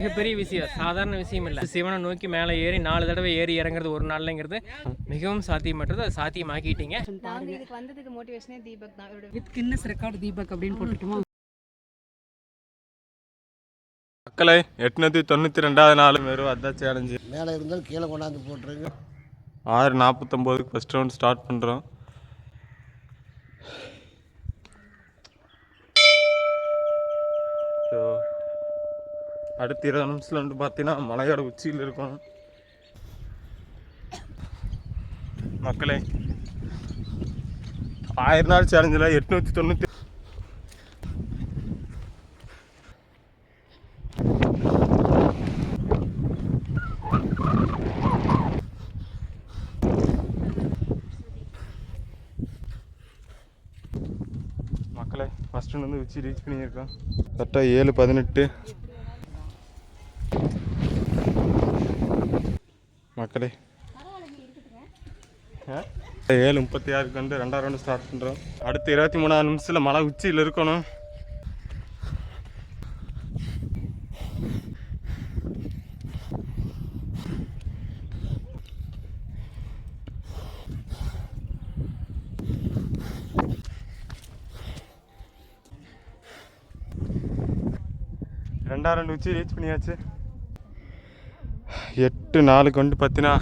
மிகப்பெரிய விஷயம், சாதாரண விஷயம் இல்லை. சிவனை நோக்கி மேலே ஏறி 4 தடவை ஏறி இறங்குறது ஒரு நாள்ங்கிறது மிகவும் சாத்தியமற்றது. அதை சாத்தியமாக்கிட்டீங்க. இதுக்கு வந்ததுக்கு மோட்டிவேஷனே தீபக் தான். வித் கின்னஸ் ரெக்கார்ட் தீபக் அப்படின்னு போட்டுட்டுமா? மக்களை 892வது நாள் வெறும் அதான் சேலஞ்சு. மேலே இருந்தாலும் கீழே கொண்டாந்து போட்டுருங்க. 6:49க்கு ஃபஸ்ட் ரவுண்ட் ஸ்டார்ட் பண்ணுறோம். ஸோ அடுத்த 20 நிமிஷத்தில் வந்து பார்த்தீங்கன்னா மலையோட உச்சியில் இருக்கும். மக்களே 1000 நாள் சேலஞ்சில் 890 மக்களே ஃபஸ்ட்டு வந்து உச்சி ரீச் பண்ணியிருக்கோம். கரெக்டாக 7:18 மக்களே. 7:36க்கு வந்து 2ஆம் ரவுண்டு ஸ்டார்ட் பண்ணுறோம். அடுத்து 23 நிமிஷத்தில் மலை உச்சியில் இருக்கணும். ரெண்டாம் ரவுண்டு உச்சி ரீச் பண்ணியாச்சு. 8:04க்கு வந்து பார்த்தீங்கன்னா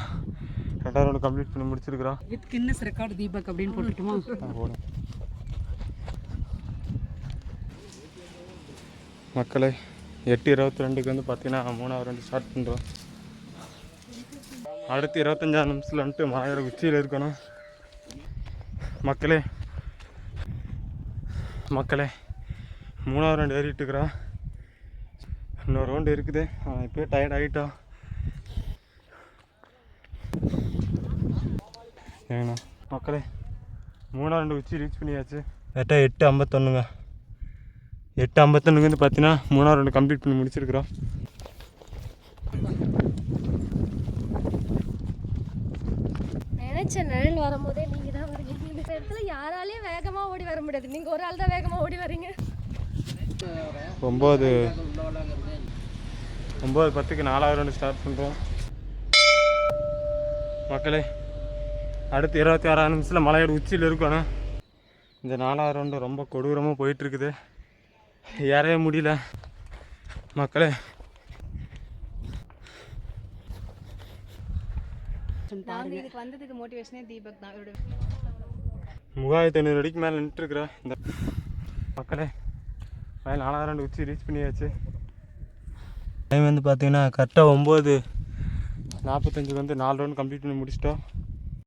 2ஆம் ரவுண்டு கம்ப்ளீட் பண்ணி முடிச்சிருக்கிறோம். வித் கின்னஸ் ரெக்கார்ட் தீபக் அப்படின்னு போட்டுட்டுமா? மக்களே 8:22க்கு வந்து பார்த்தீங்கன்னா 3ஆம் ரவுண்டு ஸ்டார்ட் பண்ணுறோம். அடுத்து 25 நிமிஷத்தில் வந்துட்டு மலையோட உச்சியில் இருக்கணும். மக்களே 3ஆம் ரவுண்டு ஏறிட்டு இருக்கிறோம். இன்னொரு ரவுண்டு இருக்குது. இப்போயே டயர்ட் ஆகிட்டோம். ஏங்கண்ணா மக்களே 3ஆம் ரவுண்டு உச்சி ரீச் பண்ணியாச்சு. கரெக்டாக 8:51ங்க. 8:51க்கு வந்து பார்த்தீங்கன்னா 3ஆம் ரவுண்டு கம்ப்ளீட் பண்ணி முடிச்சிருக்கிறோம். நினைச்ச நிழல் வரும்போதே நீங்கள் தான் வரீங்க. இந்த இடத்துல யாராலையும் வேகமாக ஓடி வர முடியாது. நீங்கள் ஒரு ஆள் தான் வேகமாக ஓடி வரீங்க. 9:10க்கு 4ஆம் ரவுண்டு ஸ்டார்ட் பண்ணுறோம். மக்களே அடுத்து 26 நிமிஷத்தில் மலையோட உச்சியில் இருக்கணும். இந்த 4ஆம் ரவுண்டு ரொம்ப கொடூரமாக போயிட்டுருக்குது. ஏறவே முடியல மக்களே. இதுக்கு வந்ததுக்கு மோட்டிவேஷனே தீபக் தான். 3500 அடிக்கு மேலே நின்றுட்டுருக்குறேன். இந்த மக்களே 4ஆம் ரவுண்டு உச்சி ரீச் பண்ணியாச்சு. டைம் வந்து பார்த்தீங்கன்னா கரெக்டாக 9:45க்கு வந்து 4 ரவுண்டு கம்ப்ளீட் பண்ணி முடிச்சிட்டோம்.